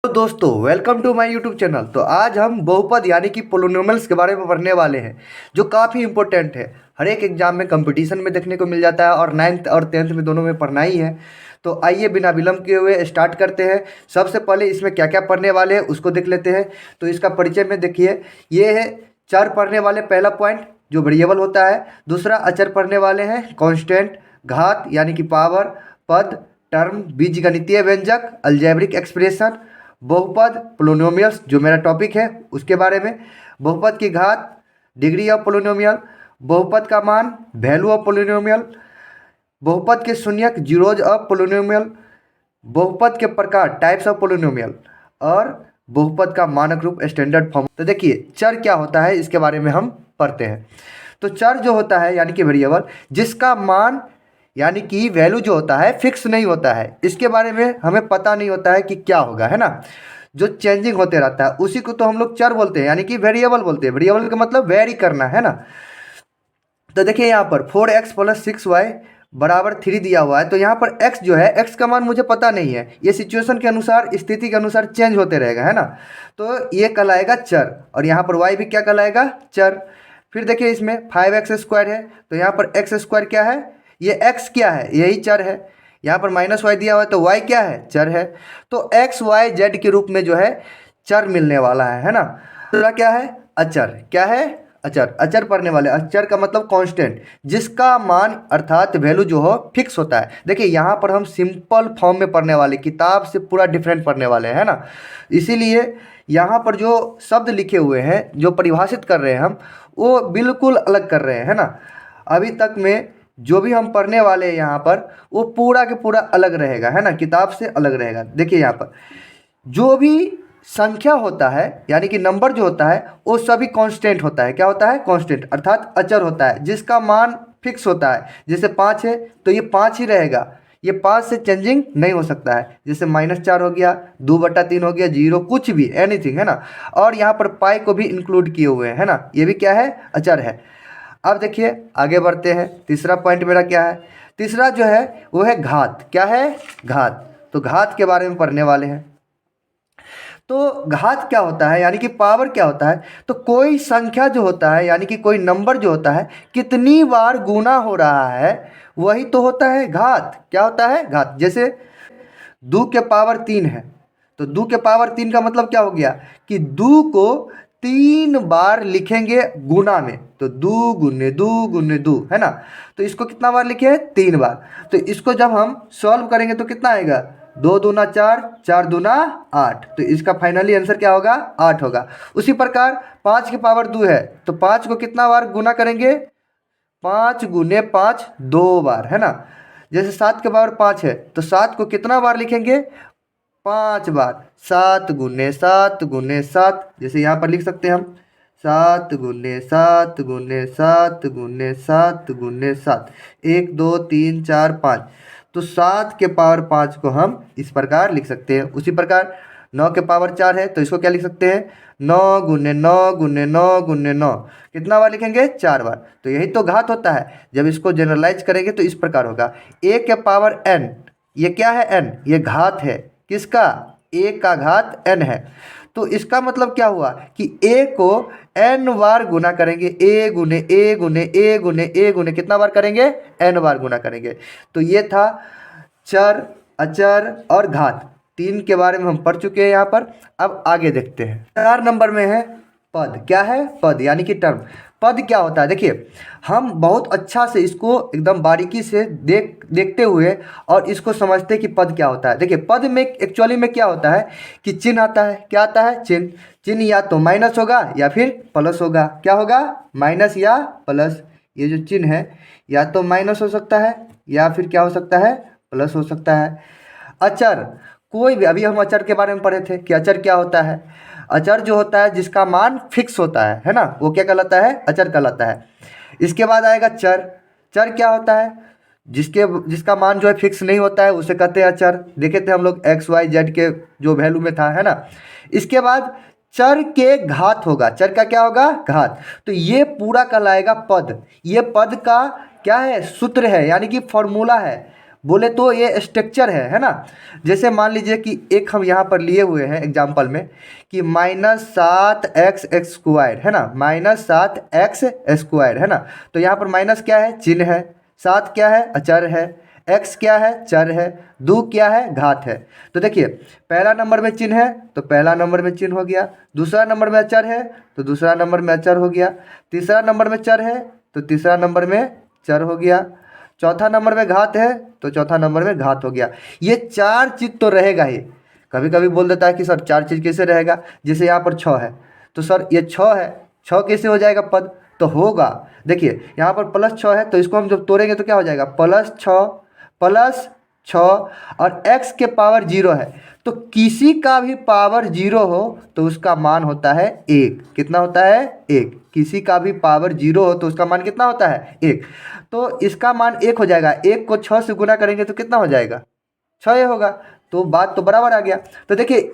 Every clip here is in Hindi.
तो दोस्तों welcome to my YouTube channel. तो आज हम बहुपद यानी कि पोलिनोमियल्स के बारे में पढ़ने वाले हैं, जो काफ़ी इंपॉर्टेंट है। हर एक एग्जाम में कंपटीशन में देखने को मिल जाता है और 9th और 10th में दोनों में पढ़ना ही है। तो आइए बिना विलम्ब किए हुए स्टार्ट करते हैं। सबसे पहले इसमें क्या क्या पढ़ने वाले हैं उसको देख लेते हैं। तो इसका परिचय में देखिए, ये है चर पढ़ने वाले, पहला पॉइंट जो वेरिएबल होता है। दूसरा अचर पढ़ने वाले हैं, कांस्टेंट, घात यानी कि पावर, पद, टर्म, बीजगणितीय व्यंजक, अलजेब्रिक एक्सप्रेशन, बहुपद, पोलिनोमियल्स जो मेरा टॉपिक है उसके बारे में, बहुपद की घात, डिग्री ऑफ पोलिनोमियल, बहुपद का मान, वैल्यू ऑफ पोलिनोमियल, बहुपद के शून्यक, जीरोज ऑफ पोलिनोमियल, बहुपद के प्रकार, टाइप्स ऑफ पोलिनोमियल, और बहुपद का मानक रूप, स्टैंडर्ड फॉर्म। तो देखिए चर क्या होता है इसके बारे में हम पढ़ते हैं। तो चर जो होता है यानी कि वेरिएबल, जिसका मान यानी कि वैल्यू जो होता है फिक्स नहीं होता है, इसके बारे में हमें पता नहीं होता है कि क्या होगा, है ना। जो चेंजिंग होते रहता है उसी को तो हम लोग चर बोलते हैं, यानी कि वेरिएबल बोलते हैं। वेरिएबल का मतलब वेरी करना, है ना। तो देखिए यहाँ पर 4x + 6y = 3 दिया हुआ है। तो यहाँ पर x जो है, x का मान मुझे पता नहीं है, ये सिचुएशन के अनुसार, स्थिति के अनुसार चेंज होते रहेगा, है ना। तो ये कहलाएगा चर, और यहाँ पर y भी क्या कहलाएगा, चर। फिर देखिए इसमें 5x² है, तो यहाँ पर x² क्या है, ये x क्या है, यही चर है। यहाँ पर -y दिया हुआ है, तो y क्या है, चर है। तो x y z के रूप में जो है चर मिलने वाला है ना। दूसरा क्या है, अचर। क्या है, अचर। अचर पढ़ने वाले, अचर का मतलब कांस्टेंट, जिसका मान अर्थात वैल्यू जो हो फिक्स होता है। देखिए यहाँ पर हम सिंपल फॉर्म में पढ़ने वाले, किताब से पूरा डिफरेंट पढ़ने वाले हैं ना। इसीलिए यहाँ पर जो शब्द लिखे हुए हैं, जो परिभाषित कर रहे हैं हम, वो बिल्कुल अलग कर रहे हैं, है ना। अभी तक में जो भी हम पढ़ने वाले हैं यहाँ पर, वो पूरा के पूरा अलग रहेगा, है ना, किताब से अलग रहेगा। देखिए यहाँ पर जो भी संख्या होता है यानी कि नंबर जो होता है, वो सभी कांस्टेंट होता है। क्या होता है, कांस्टेंट, अर्थात अचर होता है, जिसका मान फिक्स होता है। जैसे 5 है तो ये 5 ही रहेगा, ये 5 से चेंजिंग नहीं हो सकता है। जैसे -4 हो गया, 2/3 हो गया, 0, कुछ भी, एनीथिंग, है ना। और यहाँ पर पाई को भी इंक्लूड किए हुए हैं, है ना, ये भी क्या है, अचर है। अब देखिए आगे बढ़ते हैं। तीसरा पॉइंट मेरा क्या है, तीसरा जो है वो है घात। क्या है, घात। तो घात के बारे में पढ़ने वाले हैं। तो घात क्या होता है, यानी कि पावर क्या होता है। तो कोई संख्या जो होता है, यानी कि कोई नंबर जो होता है, कितनी बार गुना हो रहा है, वही तो होता है घात। क्या होता है, घात। जैसे 2 के पावर 3 है, तो 2 के पावर 3 का मतलब क्या हो गया कि 2 को 3 बार लिखेंगे गुना में। तो 2 गुने 2 गुने 2, है ना। तो इसको कितना बार लिखे, 3 बार। तो इसको जब हम सॉल्व करेंगे तो कितना आएगा, 2 दूना 4, 4 दूना 8। तो इसका फाइनली आंसर क्या होगा, 8 होगा। उसी प्रकार 5 के पावर 2 है, तो 5 को कितना बार गुना करेंगे, 5 गुने 5 2 बार, है ना। जैसे 7 के पावर 5 है, तो 7 को कितना बार लिखेंगे, 5 बार। 7 गुने 7 गुने 7, जैसे यहाँ पर लिख सकते हैं हम 7 गुने 7 गुने 7 गुने 7 गुने 7, 1 2 3 4 5। तो 7 के पावर 5 को हम इस प्रकार लिख सकते हैं। उसी प्रकार 9 के पावर 4 है, तो इसको क्या लिख सकते हैं, 9 गुने 9 गुने 9 गुने 9। कितना बार लिखेंगे, 4 बार। तो यही तो घात होता है। जब इसको जनरलाइज करेंगे तो इस प्रकार होगा, a के पावर n, ये क्या है, n, ये घात है। किसका, a का घात n है। तो इसका मतलब क्या हुआ कि a को n बार गुना करेंगे, a गुने a गुने a गुने a गुने कितना बार करेंगे, n बार गुना करेंगे। तो ये था चर, अचर और घात। 3 के बारे में हम पढ़ चुके हैं यहाँ पर। अब आगे देखते हैं। 4 नंबर में है पद। क्या है, पद यानी कि टर्म। पद क्या होता है, देखिए हम बहुत अच्छा से इसको एकदम बारीकी से देखते हुए और इसको समझते हैं कि पद क्या होता है। देखिए पद में एक्चुअली में क्या होता है कि चिन्ह आता है। क्या आता है, चिन्ह। चिन्ह या तो माइनस होगा या फिर प्लस होगा। क्या होगा, माइनस या प्लस। ये जो चिन्ह है या तो माइनस हो सकता है या फिर क्या हो सकता है, प्लस हो सकता है। अचर, कोई भी, अभी हम अचर के बारे में पढ़े थे कि अचर क्या होता है। अचर जो होता है जिसका मान फिक्स होता है ना, वो क्या कहलाता है, अचर कहलाता है। इसके बाद आएगा चर। चर क्या होता है, जिसका मान जो है फिक्स नहीं होता है, उसे कहते हैं अचर। देखे थे हम लोग एक्स वाई जेड के जो वैल्यू में था, है ना। इसके बाद चर के घात होगा। चर का क्या होगा, घात। तो ये पूरा कहलाएगा पद। ये पद का क्या है, सूत्र है, यानी कि फॉर्मूला है। बोले तो ये स्ट्रक्चर है ना। जैसे मान लीजिए कि एक हम यहाँ पर लिए हुए हैं एग्जाम्पल में कि -7x² है ना, -7x² है ना। तो यहाँ पर माइनस क्या है, चिन्ह है, 7 क्या है, अचर है, x क्या है, चर है, 2 क्या है, घात है। तो देखिए पहला नंबर में चिन्ह है तो पहला नंबर में चिन्ह हो गया, दूसरा नंबर में अचर है तो दूसरा नंबर में अचर हो गया, तीसरा नंबर में चर है तो तीसरा नंबर में चर हो गया, चौथा नंबर में घात है तो चौथा नंबर में घात हो गया। ये 4 चीज़ तो रहेगा ही। कभी कभी बोल देता है कि सर 4 चीज़ कैसे रहेगा, जैसे यहाँ पर 6 है तो सर ये 6 है, 6 कैसे हो जाएगा पद, तो होगा देखिए यहाँ पर +6 है तो इसको हम जब तोड़ेंगे तो क्या हो जाएगा, +6 और x के पावर 0 है तो किसी का भी पावर 0 हो तो उसका मान होता है 1। कितना होता है, 1। किसी का भी पावर 0 हो तो उसका मान कितना होता है, 1। तो इसका मान 1 हो जाएगा, 1 को 6 से गुना करेंगे तो कितना हो जाएगा, 6 होगा। तो बात तो बराबर आ गया। तो देखिए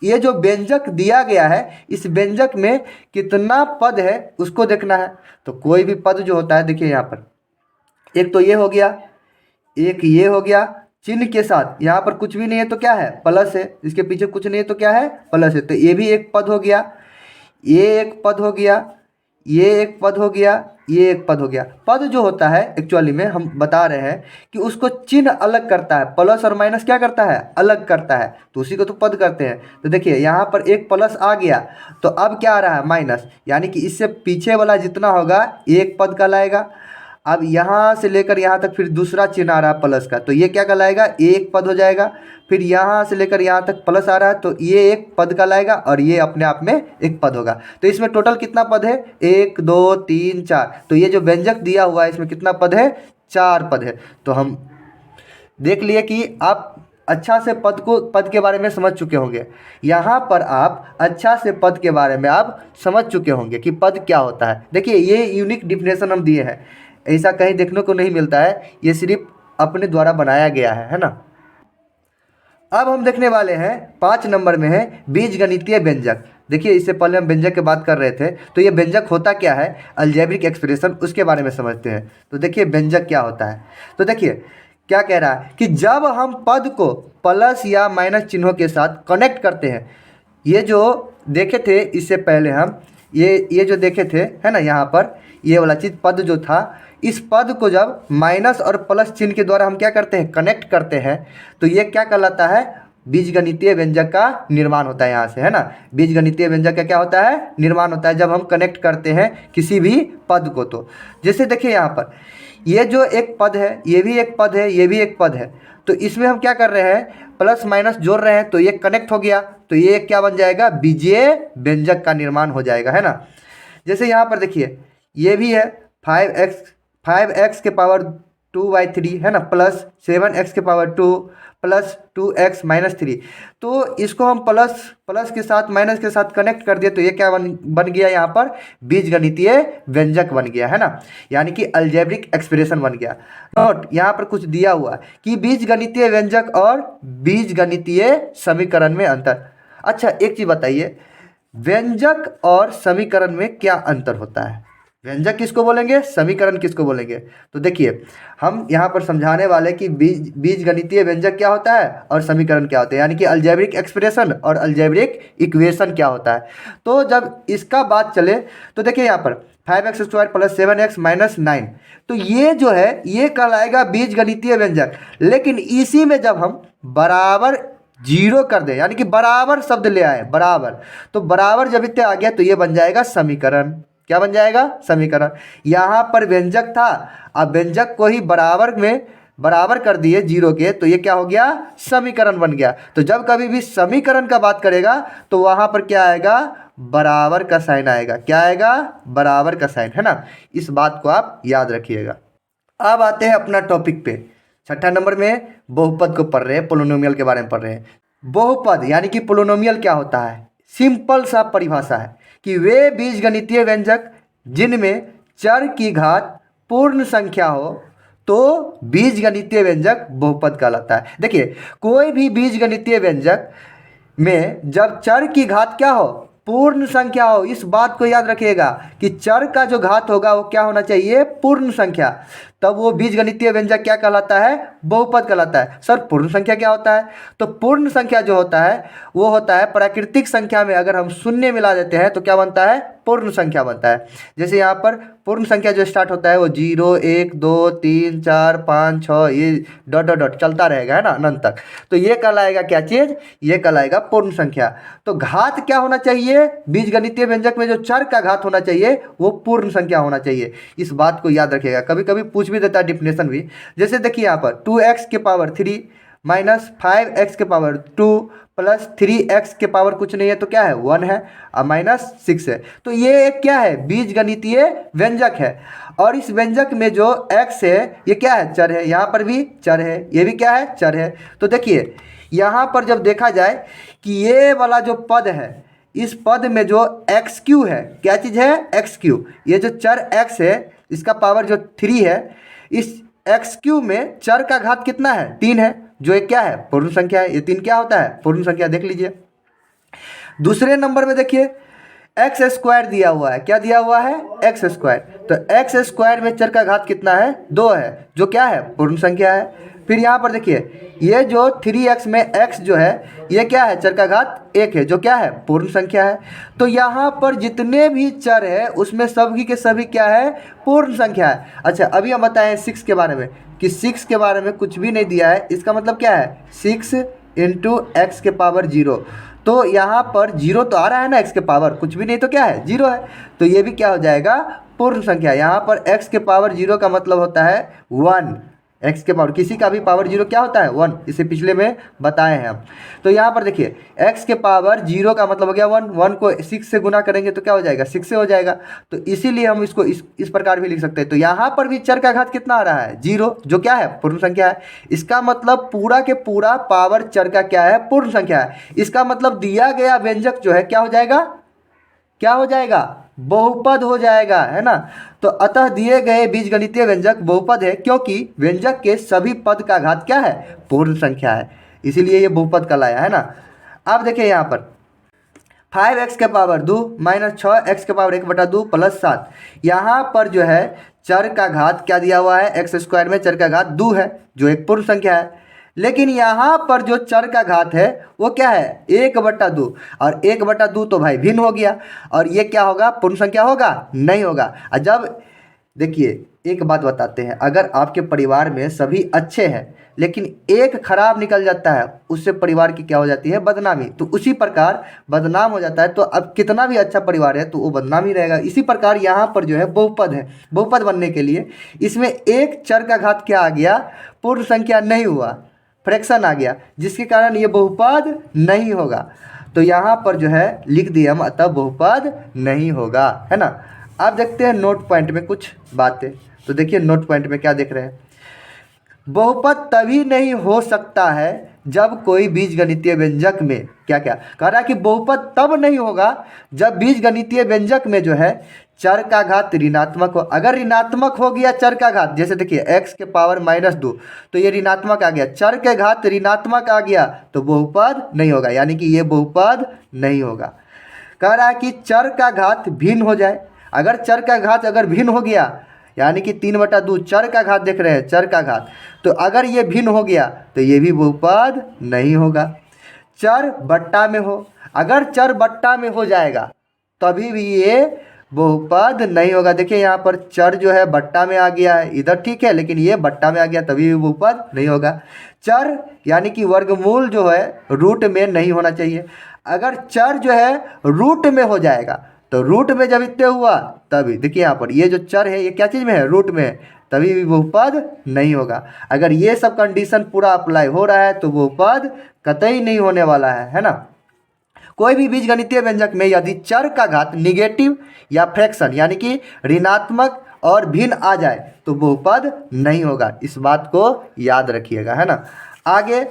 ये जो व्यंजक दिया गया है इस व्यंजक में कितना पद है उसको देखना है। तो कोई भी पद जो होता है देखिए यहाँ पर एक तो ये हो गया, एक ये हो गया, चिन्ह के साथ यहाँ पर कुछ भी नहीं है तो क्या है, प्लस है, इसके पीछे कुछ नहीं है तो क्या है, प्लस है। तो ये भी एक पद हो गया, ये एक पद हो गया, ये एक पद हो गया, ये एक पद हो गया। पद जो होता है एक्चुअली में हम बता रहे हैं कि उसको चिन्ह अलग करता है, प्लस और माइनस क्या करता है, अलग करता है, तो उसी को तो पद करते हैं। तो देखिए यहाँ पर एक प्लस आ गया तो अब क्या आ रहा है, माइनस, यानी कि इससे पीछे वाला जितना होगा एक पद कहलाएगा। अब यहाँ से लेकर यहाँ तक फिर दूसरा चिन्ह आ रहा है प्लस का तो ये क्या कहलाएगा, एक पद हो जाएगा। फिर यहाँ से लेकर यहाँ तक प्लस आ रहा है तो ये एक पद कहलाएगा और ये अपने आप में एक पद होगा। तो इसमें टोटल कितना पद है, 1 2 3 4। तो ये जो व्यंजक दिया हुआ है इसमें कितना पद है, 4 पद है। तो हम देख लिए कि आप अच्छा से पद के बारे में समझ चुके होंगे। यहाँ पर आप अच्छा से पद के बारे में आप समझ चुके होंगे कि पद क्या होता है। देखिए ये यूनिक डिफिनेशन हम दिए हैं, ऐसा कहीं देखने को नहीं मिलता है, ये सिर्फ अपने द्वारा बनाया गया है ना। अब हम देखने वाले हैं 5 नंबर में है बीजगणितीय व्यंजक। देखिए इससे पहले हम व्यंजक की बात कर रहे थे तो ये व्यंजक होता क्या है, अलजेब्रिक एक्सप्रेशन, उसके बारे में समझते हैं। तो देखिए व्यंजक क्या होता है, तो देखिए क्या कह रहा है कि जब हम पद को प्लस या माइनस चिन्हों के साथ कनेक्ट करते हैं, ये जो देखे थे इससे पहले हम ये जो देखे थे है ना, यहाँ पर ये वाला चीज़ पद जो था, इस पद को जब माइनस और प्लस चिन्ह के द्वारा हम क्या करते हैं, कनेक्ट करते हैं, तो ये क्या कहलाता है, बीजगणितीय व्यंजक का निर्माण होता है यहाँ से, है ना। बीजगणितीय व्यंजक का क्या होता है, निर्माण होता है जब हम कनेक्ट करते हैं किसी भी पद को। तो जैसे देखिए यहाँ पर ये जो एक पद है, ये भी एक पद है, ये भी एक पद है, तो इसमें हम क्या कर रहे हैं, प्लस माइनस जोड़ रहे हैं तो ये कनेक्ट हो गया, तो ये क्या बन जाएगा, बीजीय व्यंजक का निर्माण हो जाएगा, है ना। जैसे यहाँ पर देखिए ये भी है 5x के पावर 2/3 है ना, प्लस 7x के पावर 2 प्लस 2x माइनस 3। तो इसको हम प्लस के साथ माइनस के साथ कनेक्ट कर दिए तो ये क्या बन गया, यहाँ पर बीजगणितीय व्यंजक बन गया, है ना, यानी कि अलजेब्रिक एक्सप्रेशन बन गया। नोट यहाँ पर कुछ दिया हुआ कि बीजगणितीय व्यंजक और बीजगणितीय समीकरण में अंतर। अच्छा एक चीज़ बताइए, व्यंजक और समीकरण में क्या अंतर होता है, व्यंजक किसको बोलेंगे, समीकरण किसको बोलेंगे। तो देखिए हम यहाँ पर समझाने वाले कि बीजगणितीय व्यंजक क्या होता है और समीकरण क्या होता है, यानी कि अलजेब्रिक एक्सप्रेशन और अलजेब्रिक इक्वेशन क्या होता है। तो जब इसका बात चले तो देखिए यहाँ पर 5x² प्लस 7x माइनस 9, तो ये जो है ये कहलाएगा बीजगणितीय व्यंजक। लेकिन इसी में जब हम बराबर 0 कर दें, यानी कि बराबर शब्द ले आए, बराबर, तो बराबर जब इतने आ गया तो ये बन जाएगा समीकरण। क्या बन जाएगा, समीकरण। यहाँ पर व्यंजक था, अब व्यंजक को ही बराबर में बराबर कर दिए 0 के, तो ये क्या हो गया, समीकरण बन गया। तो जब कभी भी समीकरण का बात करेगा तो वहाँ पर क्या आएगा, बराबर का साइन आएगा। क्या आएगा, बराबर का साइन, है ना। इस बात को आप याद रखिएगा। अब आते हैं अपना टॉपिक पे। 6ठा नंबर में बहुपद को पढ़ रहे हैं, पोलिनोमियल के बारे में पढ़ रहे हैं। बहुपद यानी कि पोलिनोमियल क्या होता है, सिंपल सा परिभाषा है कि वे बीजगणितीय व्यंजक जिनमें चर की घात पूर्ण संख्या हो तो बीजगणितीय व्यंजक बहुपद कहलाता है। देखिए कोई भी बीजगणितीय व्यंजक में जब चर की घात क्या हो, पूर्ण संख्या हो, इस बात को याद रखिएगा कि चर का जो घात होगा वो क्या होना चाहिए, पूर्ण संख्या। तब वो बीजगणितीय व्यंजक क्या कहलाता है? बहुपद कहलाता है। सर पूर्ण संख्या क्या होता है? तो पूर्ण संख्या जो होता है वो होता है प्राकृतिक संख्या में अगर हम शून्य मिला देते हैं तो क्या बनता है? पूर्ण संख्या बनता है। जैसे यहाँ पर पूर्ण संख्या जो स्टार्ट होता है वो 0 1 2 3 4 5 6 ये डॉट डॉट डॉट चलता रहेगा, है ना, अनंत तक। तो ये कहलाएगा क्या चीज़? ये कहलाएगा पूर्ण संख्या। तो घात क्या होना चाहिए? बीजगणितीय व्यंजक में जो चर का घात होना चाहिए वो पूर्ण संख्या होना चाहिए। इस बात को याद रखिएगा, कभी कभी पूछ भी देता है डिफिनेशन भी। जैसे देखिए यहाँ पर 2x के पावर 3 माइनस 5x के पावर 2 प्लस 3x के पावर कुछ नहीं है तो क्या है? 1 है और माइनस 6 है। तो ये एक क्या है? बीजगणितीय व्यंजक है। और इस व्यंजक में जो x है ये क्या है? चर है। यहाँ पर भी चर है, ये भी क्या है? चर है। तो देखिए यहाँ पर जब देखा जाए कि ये वाला जो पद है इस पद में जो एक्स क्यू है, क्या चीज़ है? X Q. ये जो चर x है इसका पावर जो 3 है, इस एक्स क्यू में चर का घात कितना है? 3 है, जो एक क्या है? पूर्ण संख्या है। ये 3 क्या होता है? पूर्ण संख्या। देख लीजिए दूसरे नंबर में देखिए एक्स स्क्वायर दिया हुआ है। क्या दिया हुआ है? X square. तो एक्स स्क्वायर में चर का घात कितना है? 2 है, जो क्या है? पूर्ण संख्या है। फिर यहाँ पर देखिए ये जो 3x में x जो है ये क्या है? चर का घात 1 है, जो क्या है? पूर्ण संख्या है। तो यहाँ पर जितने भी चर है उसमें सभी के सभी क्या है? पूर्ण संख्या है। अच्छा अभी हम बताएं 6 के बारे में कि 6 के बारे में कुछ भी नहीं दिया है। इसका मतलब क्या है? 6 इंटू एक्स के पावर 0। तो यहाँ पर 0 तो आ रहा है ना, x के पावर कुछ भी नहीं तो क्या है? 0 है। तो ये भी क्या हो जाएगा? पूर्ण संख्या। यहाँ पर x के पावर 0 का मतलब होता है 1। x के पावर किसी का भी पावर 0 क्या होता है? 1। इसे पिछले में बताए हैं हम। तो यहाँ पर देखिए x के पावर 0 का मतलब हो गया 1। 1 को 6 से गुना करेंगे तो क्या हो जाएगा? 6 से हो जाएगा। तो इसीलिए हम इसको इस प्रकार भी लिख सकते हैं। तो यहाँ पर भी चर का घात कितना आ रहा है? 0, जो क्या है? पूर्ण संख्या है। इसका मतलब पूरा के पूरा पावर चर का क्या है? पूर्ण संख्या है। इसका मतलब दिया गया व्यंजक जो है क्या हो जाएगा? क्या हो जाएगा? बहुपद हो जाएगा, है ना। तो अतः दिए गए बीजगणितीय व्यंजक बहुपद है क्योंकि व्यंजक के सभी पद का घात क्या है? पूर्ण संख्या है, इसीलिए ये बहुपद कहलाया, है ना। अब देखिए यहाँ पर 5x के पावर 2 माइनस 6x के पावर 1/2 प्लस 7। यहाँ पर जो है चर का घात क्या दिया हुआ है? एक्स स्क्वायर में चर का घात 2 है, जो एक पूर्ण संख्या है। लेकिन यहाँ पर जो चर का घात है वो क्या है? 1/2। और 1/2 तो भाई भिन्न हो गया, और ये क्या होगा? पूर्ण संख्या होगा? नहीं होगा। और जब देखिए एक बात बताते हैं, अगर आपके परिवार में सभी अच्छे हैं लेकिन एक खराब निकल जाता है उससे परिवार की क्या हो जाती है? बदनामी। तो उसी प्रकार बदनाम हो जाता है। तो अब कितना भी अच्छा परिवार है तो वो बदनाम ही रहेगा। इसी प्रकार यहाँ पर जो है बहुपद है। बहुपद बनने के लिए इसमें एक चर का घात क्या आ गया? पूर्ण संख्या नहीं हुआ, फ्रैक्शन आ गया, जिसके कारण ये बहुपद नहीं होगा। तो यहाँ पर जो है लिख दिए हम, अतः बहुपद नहीं होगा, है ना। अब देखते हैं नोट पॉइंट में कुछ बातें। तो देखिए नोट पॉइंट में क्या देख रहे हैं? बहुपद तभी नहीं हो सकता है जब कोई बीजगणितीय व्यंजक में क्या क्या कह रहा है कि बहुपद तब नहीं होगा जब बीजगणितीय व्यंजक में जो है चर का घात ऋणात्मक हो। अगर ऋणात्मक हो गया चर का घात, जैसे देखिए x के पावर -2 तो ये ऋणात्मक आ गया, चर के घात ऋणात्मक आ गया तो बहुपद नहीं होगा, यानी कि ये बहुपद नहीं होगा। कह रहा है कि चर का घात भिन्न हो जाए। अगर चर का घात अगर भिन्न हो गया, यानी कि 3/2 चर का घात देख रहे हैं, चर का घात, तो अगर ये भिन्न हो गया तो ये भी बहुपद नहीं होगा। चर बट्टा में हो, अगर चर बट्टा में हो जाएगा तभी भी ये बहुपद नहीं होगा। देखिए यहाँ पर चर जो है बट्टा में आ गया है, इधर ठीक है, लेकिन ये बट्टा में आ गया तभी भी बहुपद नहीं होगा। चर यानी कि वर्गमूल जो है रूट में नहीं होना चाहिए। अगर चर जो है रूट में हो जाएगा तो रूट में जब इतने हुआ तभी देखिए यहाँ पर ये जो चर है ये क्या चीज़ में है? रूट में है, तभी भी बहुपद नहीं होगा। अगर ये सब कंडीशन पूरा अप्लाई हो रहा है तो बहुपद कतई नहीं होने वाला है ना। कोई भी बीजगणितीय व्यंजक में यदि चर का घात निगेटिव या फ्रैक्शन यानी कि ऋणात्मक और भिन्न आ जाए तो बहुपद नहीं होगा। इस बात को याद रखिएगा, है ना। आगे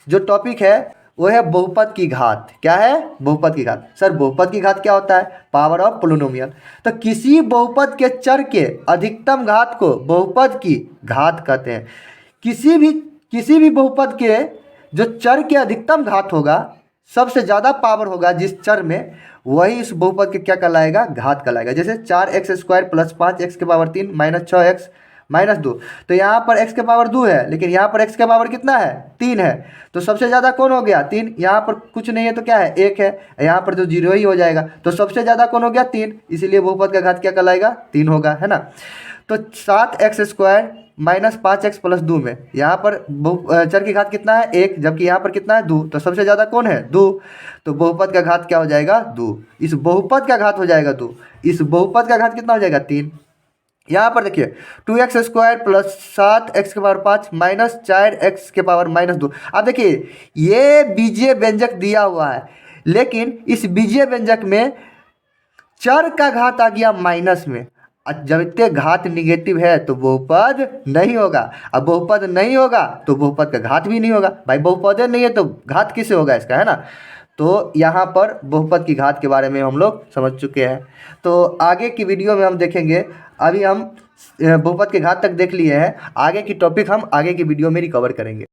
जो टॉपिक है वो है बहुपद की घात। क्या है? बहुपद की घात। सर बहुपद की घात क्या होता है? Power of polynomial. तो किसी बहुपद के चर के अधिकतम घात को बहुपद की घात कहते हैं। किसी भी बहुपद के जो चर के अधिकतम घात होगा, सबसे ज़्यादा पावर होगा जिस चर में, वही इस बहुपद के क्या कहलाएगा? घात कहलाएगा। जैसे 4x² + 5x के पावर 3 - 6x -2। तो यहाँ पर x के पावर 2 है, लेकिन यहाँ पर x के पावर कितना है 3 है। तो सबसे ज़्यादा कौन हो गया 3, यहाँ पर कुछ नहीं है तो क्या है 1 है, यहाँ पर तो 0 ही हो जाएगा। तो सबसे ज़्यादा कौन हो गया 3, इसीलिए बहुपद का घात क्या कहलाएगा 3 होगा, है ना। तो 7x² -5x + 2 में यहाँ पर चर की घात कितना है 1, जबकि यहाँ पर कितना है 2, तो सबसे ज़्यादा कौन है 2। तो बहुपद का घात क्या हो जाएगा 2, इस बहुपद का घात हो जाएगा 2, इस बहुपद का घात कितना हो जाएगा 3। यहाँ पर देखिए 2x² + 7x के पावर 5 -4x के पावर -2। अब देखिए ये बीजीय व्यंजक दिया हुआ है, लेकिन इस बीजीय व्यंजक में चर का घात आ गया माइनस में। जब इतने घात निगेटिव है तो बहुपद नहीं होगा, अब बहुपद नहीं होगा तो बहुपद का घात भी नहीं होगा। भाई बहुपद नहीं है तो घात किससे होगा इसका, है ना। तो यहाँ पर बहुपद की घात के बारे में हम लोग समझ चुके हैं। तो आगे की वीडियो में हम देखेंगे, अभी हम बहुपद के घात तक देख लिए हैं, आगे की टॉपिक हम आगे की वीडियो में रिकवर करेंगे।